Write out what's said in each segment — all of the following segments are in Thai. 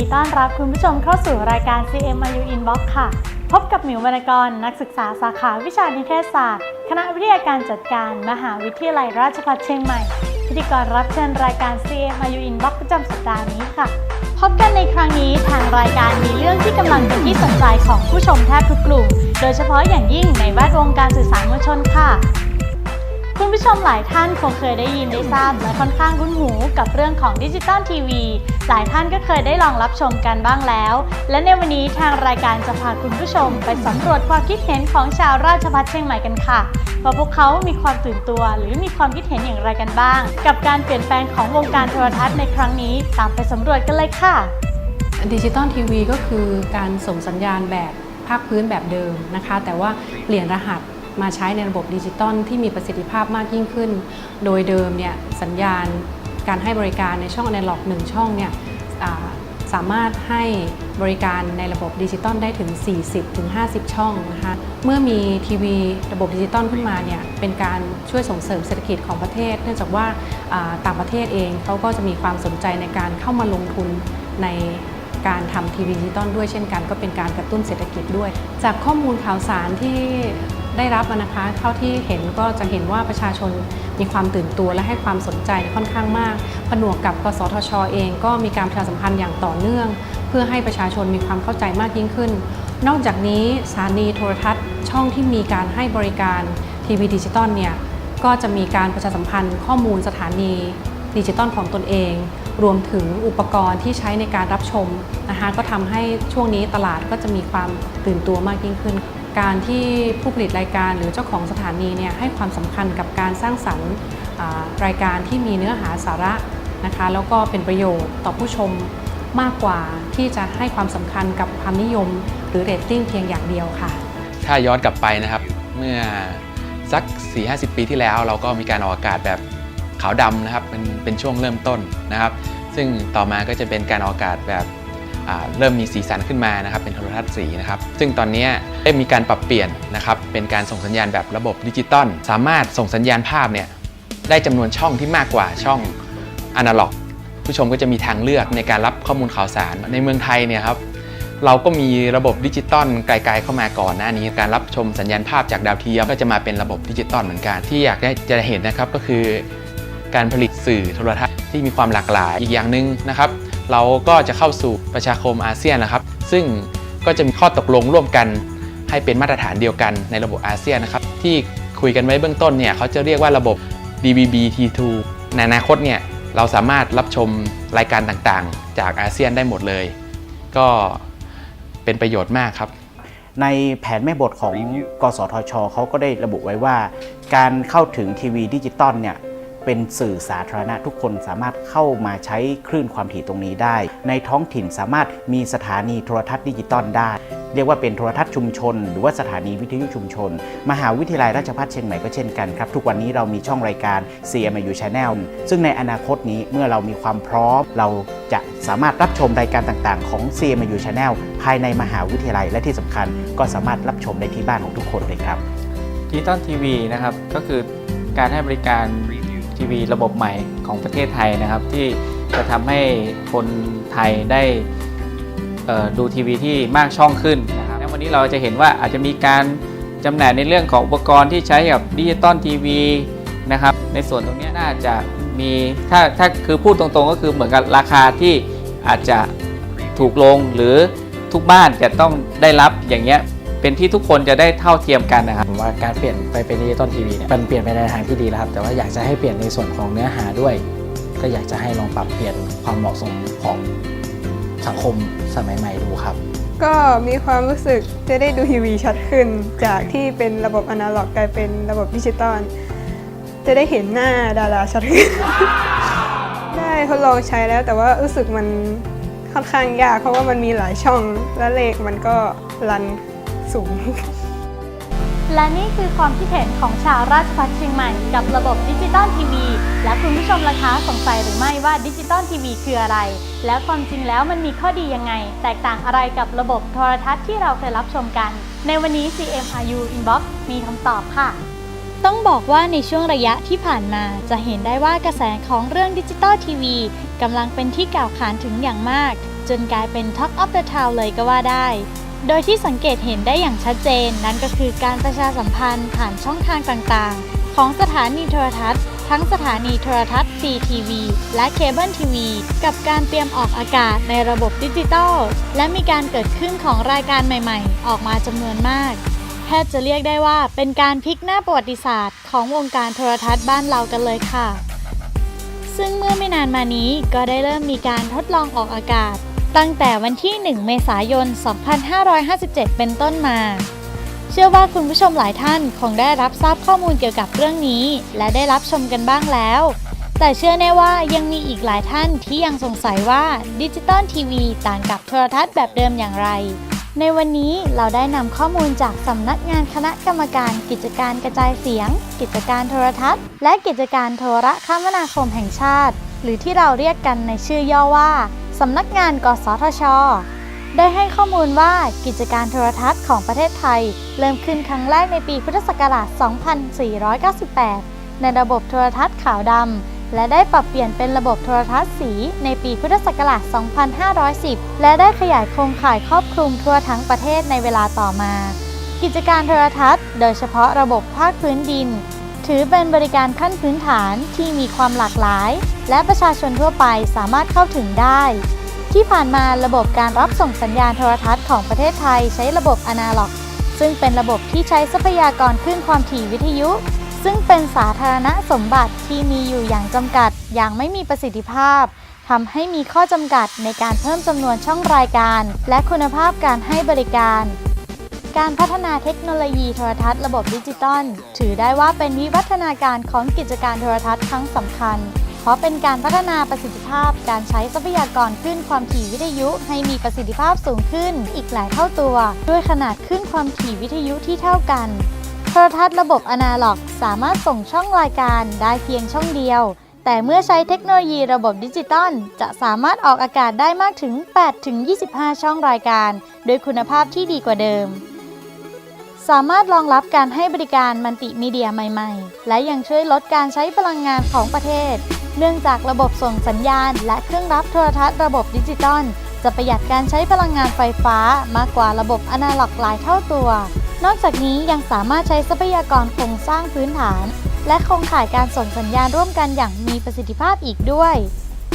ดีต้อนรับคุณผู้ชมเข้าสู่รายการ CMIU Inbox ค่ะพบกับหมิววรรณกรนักศึกษาสาขาวิชานิเทศศาสตร์คณะวิทยาการจัดการมหาวิทยาลัยราชภัฏเชียงใหม่พิธีกรรับเชิญรายการ CMIU Inbox ประจำสัปดาห์นี้ค่ะพบกันในครั้งนี้ทางรายการมีเรื่องที่กำลังเป็นที่สนใจของผู้ชมแทบทุกกลุ่มโดยเฉพาะอย่างยิ่งในแวดวงการสื่อสารมวลชนค่ะคุณผู้ชมหลายท่านคงเคยได้ยินได้ทราบและค่อนข้างคุ้นหูกับเรื่องของดิจิตอลทีวีหลายท่านก็เคยได้ลองรับชมกันบ้างแล้วและในวันนี้ทางรายการจะพาคุณผู้ชมไปสำรวจความคิดเห็นของชาวราชภัฏเชียงใหม่กันค่ะว่าพวกเขามีความตื่นตัวหรือมีความคิดเห็นอย่างไรกันบ้างกับการเปลี่ยนแปลงของวงการโทรทัศน์ในครั้งนี้ตามไปสำรวจกันเลยค่ะดิจิตอลทีวีก็คือการส่งสัญญาณแบบภาคพื้นแบบเดิมนะคะแต่ว่าเปลี่ยนรหัสมาใช้ในระบบดิจิตอลที่มีประสิทธิภาพมากยิ่งขึ้นโดยเดิมเนี่ยสัญญาณการให้บริการในช่องอนาล็อก1ช่องเนี่ยสามารถให้บริการในระบบดิจิตอลได้ถึง 40-50 ช่องนะคะเมื่อมีทีวีระบบดิจิตอลขึ้นมาเนี่ยเป็นการช่วยส่งเสริมเศรษฐกิจของประเทศเนื่องจากว่าต่างประเทศเองเขาก็จะมีความสนใจในการเข้ามาลงทุนในการทำทีวีดิจิตอลด้วยเช่นกันก็เป็นการกระตุ้นเศรษฐกิจด้วยจากข้อมูลข่าวสารที่ได้รับนะคะเท่าที่เห็นก็จะเห็นว่าประชาชนมีความตื่นตัวและให้ความสนใจค่อนข้างมากผนวกกับกสทช.เองก็มีการประชาสัมพันธ์อย่างต่อเนื่องเพื่อให้ประชาชนมีความเข้าใจมากยิ่งขึ้นนอกจากนี้สถานีโทรทัศน์ช่องที่มีการให้บริการทีวีดิจิตอลเนี่ยก็จะมีการประชาสัมพันธ์ข้อมูลสถานีดิจิตอลของตนเองรวมถึงอุปกรณ์ที่ใช้ในการรับชมนะคะก็ทำให้ช่วงนี้ตลาดก็จะมีความตื่นตัวมากยิ่งขึ้นการที่ผู้ผลิตรายการหรือเจ้าของสถานีเนี่ยให้ความสำคัญกับการสร้างสรรค์รายการที่มีเนื้อหาสาระนะคะแล้วก็เป็นประโยชน์ต่อผู้ชมมากกว่าที่จะให้ความสำคัญกับความนิยมหรือเรตติ้งเพียงอย่างเดียวค่ะถ้าย้อนกลับไปนะครับเมื่อสัก 4-50 ปีที่แล้วเราก็มีการออกอากาศแบบขาวดำนะครับเป็นช่วงเริ่มต้นนะครับซึ่งต่อมาก็จะเป็นการออกอากาศแบบเริ่มมีสีสันขึ้นมานะครับเป็นโทรทัศน์สีนะครับซึ่งตอนนี้ได้มีการปรับเปลี่ยนนะครับเป็นการส่งสัญญาณแบบระบบดิจิตอลสามารถส่งสัญญาณภาพเนี่ยได้จำนวนช่องที่มากกว่าช่องอนาล็อกผู้ชมก็จะมีทางเลือกในการรับข้อมูลข่าวสารในเมืองไทยเนี่ยครับเราก็มีระบบดิจิตอลไกลๆเข้ามาก่อนหน้านี้การรับชมสัญญาณภาพจากดาวเทียมก็จะมาเป็นระบบดิจิตอลเหมือนกันที่อยากจะเห็นนะครับก็คือการผลิตสื่อโทรทัศน์ที่มีความหลากหลายอีกอย่างหนึ่งนะครับเราก็จะเข้าสู่ประชาคมอาเซียนนะครับซึ่งก็จะมีข้อตกลงร่วมกันให้เป็นมาตรฐานเดียวกันในระบบอาเซียนนะครับที่คุยกันไว้เบื้องต้นเนี่ยเขาจะเรียกว่าระบบ DVB-T2 ในอนาคตเนี่ยเราสามารถรับชมรายการต่างๆจากอาเซียนได้หมดเลยก็เป็นประโยชน์มากครับในแผนแม่บทของกสทช.เขาก็ได้ระบุไว้ว่าการเข้าถึงทีวีดิจิตอลเนี่ยเป็นสื่อสาธารณะทุกคนสามารถเข้ามาใช้คลื่นความถี่ตรงนี้ได้ในท้องถิ่นสามารถมีสถานีโทรทัศน์ดิจิตอลได้เรียกว่าเป็นโทรทัศน์ชุมชนหรือว่าสถานีวิทยุชุมชนมหาวิทยาลัยราชภัฏเชียงใหม่ก็เช่นกันครับทุกวันนี้เรามีช่องรายการ CMIU Channel ซึ่งในอนาคตนี้เมื่อเรามีความพร้อมเราจะสามารถรับชมรายการต่างๆของ CMIU Channel ภายในมหาวิทยาลัยและที่สำคัญก็สามารถรับชมได้ที่บ้านของทุกคนเลยครับดิจิตอลทีวีนะครับก็คือการให้บริการทีวีระบบใหม่ของประเทศไทยนะครับที่จะทำให้คนไทยได้ดูทีวีที่มากช่องขึ้นนะครับและวันนี้เราจะเห็นว่าอาจจะมีการจำหน่ายในเรื่องของอุปกรณ์ที่ใช้กับดิจิตอลทีวีนะครับในส่วนตรงนี้น่าจะมีถ้าคือพูดตรงๆก็คือเหมือนกับราคาที่อาจจะถูกลงหรือทุกบ้านจะต้องได้รับอย่างเงี้ยเป็นที่ทุกคนจะได้เท่าเทียมกันนะครับผมว่าการเปลี่ยนไปเป็นดิจิตอลทีวีเนี่ยมันเปลี่ยนไปในทางที่ดีแล้วครับแต่ว่าอยากจะให้เปลี่ยนในส่วนของเนื้อหาด้วยก็อยากจะให้ลองปรับเปลี่ยนความเหมาะสมของสังคมสมัยใหม่ดูครับก็มีความรู้สึกจะได้ดูทีวีชัดขึ้นจากที่เป็นระบบอนาล็อกกลายเป็นระบบดิจิตอลจะได้เห็นหน้าดาราชัดขึ้น ได้ทดลองใช้แล้วแต่ว่ารู้สึกมันค่อนข้างยากเพราะว่ามันมีหลายช่องและเลขมันก็รันสูงและนี่คือความคิดเห็นของชาวราชภัฏเชียงใหม่กับระบบดิจิตอลทีวีและคุณผู้ชมล่ะคะสงสัยหรือไม่ว่าดิจิตอลทีวีคืออะไรและความจริงแล้วมันมีข้อดียังไงแตกต่างอะไรกับระบบโทรทัศน์ที่เราเคยรับชมกันในวันนี้ CMIU Inbox มีคำตอบค่ะ ต้องบอกว่าในช่วงระยะที่ผ่านมาจะเห็นได้ว่ากระแสของเรื่องดิจิตอลทีวี กำลังเป็นที่กล่าวขานถึงอย่างมากจนกลายเป็น Talk of the Town เลยก็ว่าได้โดยที่สังเกตเห็นได้อย่างชัดเจนนั่นก็คือการประชาสัมพันธ์ผ่านช่องทางต่างๆของสถานีโทรทัศน์ทั้งสถานีโทรทัศน์ฟรีทีวีและเคเบิลทีวีกับการเตรียมออกอากาศในระบบดิจิตอลและมีการเกิดขึ้นของรายการใหม่ๆออกมาจำนวนมากแทบจะเรียกได้ว่าเป็นการพลิกหน้าประวัติศาสตร์ของวงการโทรทัศน์บ้านเรากันเลยค่ะซึ่งเมื่อไม่นานมานี้ก็ได้เริ่มมีการทดลองออกอากาศตั้งแต่วันที่ 1 เมษายน 2557 เป็นต้นมาเชื่อว่าคุณผู้ชมหลายท่านคงได้รับทราบข้อมูลเกี่ยวกับเรื่องนี้และได้รับชมกันบ้างแล้วแต่เชื่อแน่ว่ายังมีอีกหลายท่านที่ยังสงสัยว่าดิจิตอลทีวีต่างกับโทรทัศน์แบบเดิมอย่างไรในวันนี้เราได้นำข้อมูลจากสำนักงานคณะกรรมการกิจการกระจายเสียงกิจการโทรทัศน์และกิจการโทรคมนาคมแห่งชาติหรือที่เราเรียกกันในชื่อย่อว่าสำนักงานกสทช.ได้ให้ข้อมูลว่ากิจการโทรทัศน์ของประเทศไทยเริ่มขึ้นครั้งแรกในปีพุทธศักราช 2498 ในระบบโทรทัศน์ขาวดำและได้ปรับเปลี่ยนเป็นระบบโทรทัศน์สีในปีพุทธศักราช 2510 และได้ขยายโครงข่ายครอบคลุมทั่วทั้งประเทศในเวลาต่อมากิจการโทรทัศน์โดยเฉพาะระบบภาคพื้นดินถือเป็นบริการขั้นพื้นฐานที่มีความหลากหลายและประชาชนทั่วไปสามารถเข้าถึงได้ที่ผ่านมาระบบการรับส่งสัญญาณโทรทัศน์ของประเทศไทยใช้ระบบอนาล็อกซึ่งเป็นระบบที่ใช้ทรัพยากรคลื่นความถี่วิทยุซึ่งเป็นสาธารณสมบัติที่มีอยู่อย่างจำกัดอย่างไม่มีประสิทธิภาพทำให้มีข้อจำกัดในการเพิ่มจำนวนช่องรายการและคุณภาพการให้บริการการพัฒนาเทคโนโลยีโทรทัศน์ระบบดิจิตอลถือได้ว่าเป็นวิวัฒนาการของกิจการโทรทัศน์ครั้งสำคัญเพราะเป็นการพัฒนาประสิทธิภาพการใช้ทรัพยากรคลื่นความถี่วิทยุให้มีประสิทธิภาพสูงขึ้นอีกหลายเท่าตัวด้วยขนาดคลื่นความถี่วิทยุที่เท่ากันโทรทัศน์ระบบอนาล็อกสามารถส่งช่องรายการได้เพียงช่องเดียวแต่เมื่อใช้เทคโนโลยีระบบดิจิตอลจะสามารถออกอากาศได้มากถึง 8-25 ช่องรายการโดยคุณภาพที่ดีกว่าเดิมสามารถรองรับการให้บริการมัลติมีเดียใหม่ๆและยังช่วยลดการใช้พลังงานของประเทศเนื่องจากระบบส่งสัญญาณและเครื่องรับโทรทัศน์ระบบดิจิตอลจะประหยัดการใช้พลังงานไฟฟ้ามากกว่าระบบอนาล็อกหลายเท่าตัวนอกจากนี้ยังสามารถใช้ทรัพยากรโครงสร้างพื้นฐานและโครงข่ายการส่งสัญญาณร่วมกันอย่างมีประสิทธิภาพอีกด้วย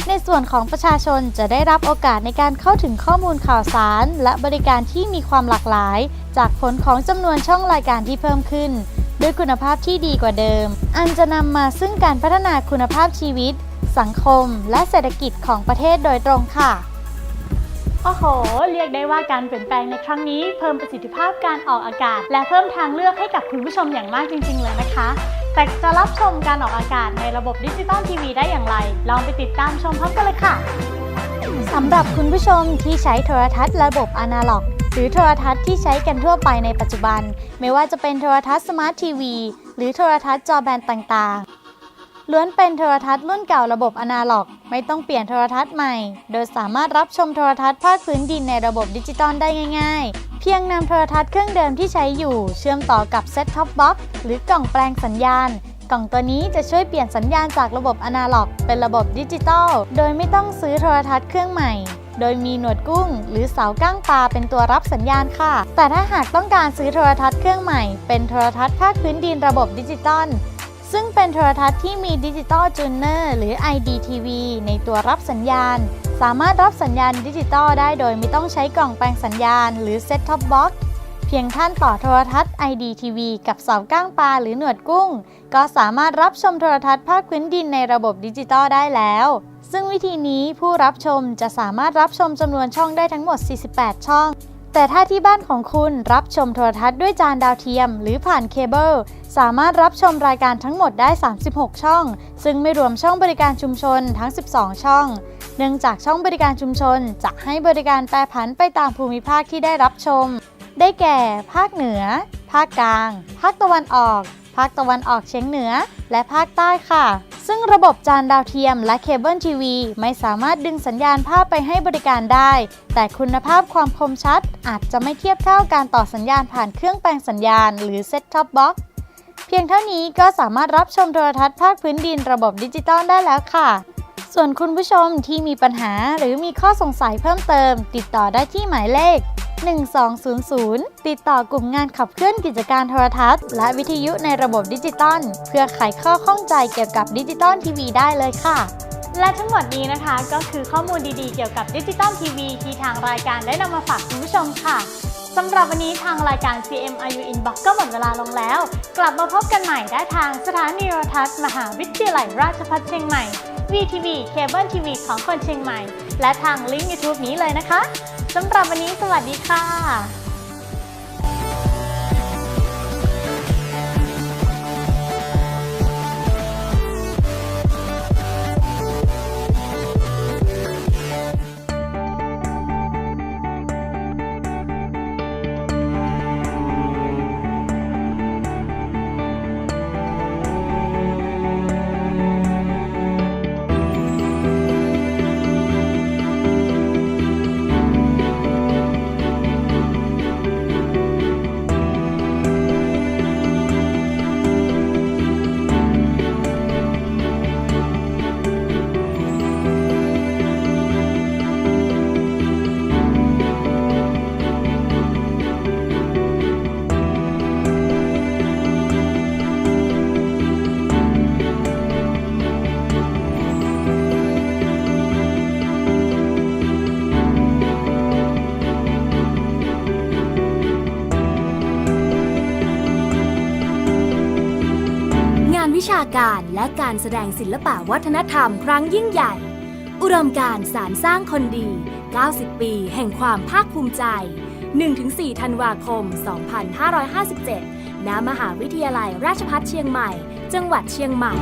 ในส่วนของประชาชนจะได้รับโอกาสในการเข้าถึงข้อมูลข่าวสารและบริการที่มีความหลากหลายจากผลของจำนวนช่องรายการที่เพิ่มขึ้นด้วยคุณภาพที่ดีกว่าเดิมอันจะนำมาซึ่งการพัฒนาคุณภาพชีวิตสังคมและเศรษฐกิจของประเทศโดยตรงค่ะโอ้โหเรียกได้ว่าการเปลี่ยนแปลงในครั้งนี้เพิ่มประสิทธิภาพการออกอากาศและเพิ่มทางเลือกให้กับคุณผู้ชมอย่างมากจริงๆเลยนะคะแต่จะรับชมการออกอากาศในระบบดิจิตอลทีวีได้อย่างไรลองไปติดตามชมพร้อมกันเลยค่ะสำหรับคุณผู้ชมที่ใช้โทรทัศน์ระบบอนาล็อกหรือโทรทัศน์ที่ใช้กันทั่วไปในปัจจุบันไม่ว่าจะเป็นโทรทัศน์สมาร์ททีวีหรือโทรทัศน์จอแบนต่างๆล้วนเป็นโทรทัศน์รุ่นเก่าระบบอนาล็อกไม่ต้องเปลี่ยนโทรทัศน์ใหม่โดยสามารถรับชมโทรทัศน์ภาคพื้นดินในระบบดิจิตอลได้ง่ายๆเพียงนำโทรทัศน์เครื่องเดิมที่ใช้อยู่เชื่อมต่อกับเซ็ตท็อปบ็อกซ์หรือกล่องแปลงสัญญาณกล่องตัวนี้จะช่วยเปลี่ยนสัญญาณจากระบบอนาล็อกเป็นระบบดิจิตอลโดยไม่ต้องซื้อโทรทัศน์เครื่องใหม่โดยมีหนวดกุ้งหรือเสาก้างปลาเป็นตัวรับสัญญาณค่ะแต่ถ้าหากต้องการซื้อโทรทัศน์เครื่องใหม่เป็นโทรทัศน์ภาคพื้นดินระบบดิจิตอลซึ่งเป็นโทรทัศน์ที่มีดิจิตอลจูเนอร์หรือ IDTV ในตัวรับสัญญาณสามารถรับสัญญาณดิจิตอลได้โดยไม่ต้องใช้กล่องแปลงสัญญาณหรือเซ็ตท็อปบ็อกซ์เพียงท่านต่อโทรทัศน์ IDTV กับเสาก้างปลาหรือหนวดกุ้งก็สามารถรับชมโทรทัศน์ภาคพื้นดินในระบบดิจิตอลได้แล้วซึ่งวิธีนี้ผู้รับชมจะสามารถรับชมจำนวนช่องได้ทั้งหมด 48 ช่องแต่ถ้าที่บ้านของคุณรับชมโทรทัศน์ด้วยจานดาวเทียมหรือผ่านเคเบิลสามารถรับชมรายการทั้งหมดได้ 36 ช่องซึ่งไม่รวมช่องบริการชุมชนทั้ง 12 ช่องเนื่องจากช่องบริการชุมชนจะให้บริการแปรผันไปตามภูมิภาคที่ได้รับชมได้แก่ภาคเหนือภาคกลางภาคตะวันออกภาคตะวันออกเฉียงเหนือและภาคใต้ค่ะซึ่งระบบจานดาวเทียมและเคเบิลทีวีไม่สามารถดึงสัญญาณภาพไปให้บริการได้แต่คุณภาพความคมชัดอาจจะไม่เทียบเท่าการต่อสัญญาณผ่านเครื่องแปลงสัญญาณหรือเซ็ตท็อปบ็อกซ์เพียงเท่านี้ก็สามารถรับชมโทรทัศน์ภาคพื้นดินระบบดิจิตอลได้แล้วค่ะ ส ส่วนคุณผู้ชมที่มีปัญหาหรือมีข้อสงสัยเพิ่มเติมติดต่อได้ที่หมายเลข 1200 ติดต่อกลุ่มงานขับเคลื่อนกิจการโทรทัศน์และวิทยุในระบบดิจิตอลเพื่อไขข้อข้องใจเกี่ยวกับดิจิตอลทีวีได้เลยค่ะ และทั้งหมดนี้นะคะก็คือข้อมูลดีๆเกี่ยวกับดิจิตอลทีวีที่ทางรายการได้นำมาฝากคุณผู้ชมค่ะสำหรับวันนี้ทางรายการ CMIU Inbox ก็หมดเวลาลงแล้ว กลับมาพบกันใหม่ได้ทางสถานีโทรทัศน์มหาวิทยาลัยราชภัฏเชียงใหม่ VTV เคเบิลทีวีของคนเชียงใหม่และทางลิงก์ YouTube นี้เลยนะคะสำหรับวันนี้สวัสดีค่ะวิชาการและการแสดงศิลปะวัฒนธรรมครั้งยิ่งใหญ่ อุดมการณ์สารสร้างคนดี 90 ปีแห่งความภาคภูมิใจ 1-4 ธันวาคม 2557 ณ มหาวิทยาลัยราชภัฏเชียงใหม่ จังหวัดเชียงใหม่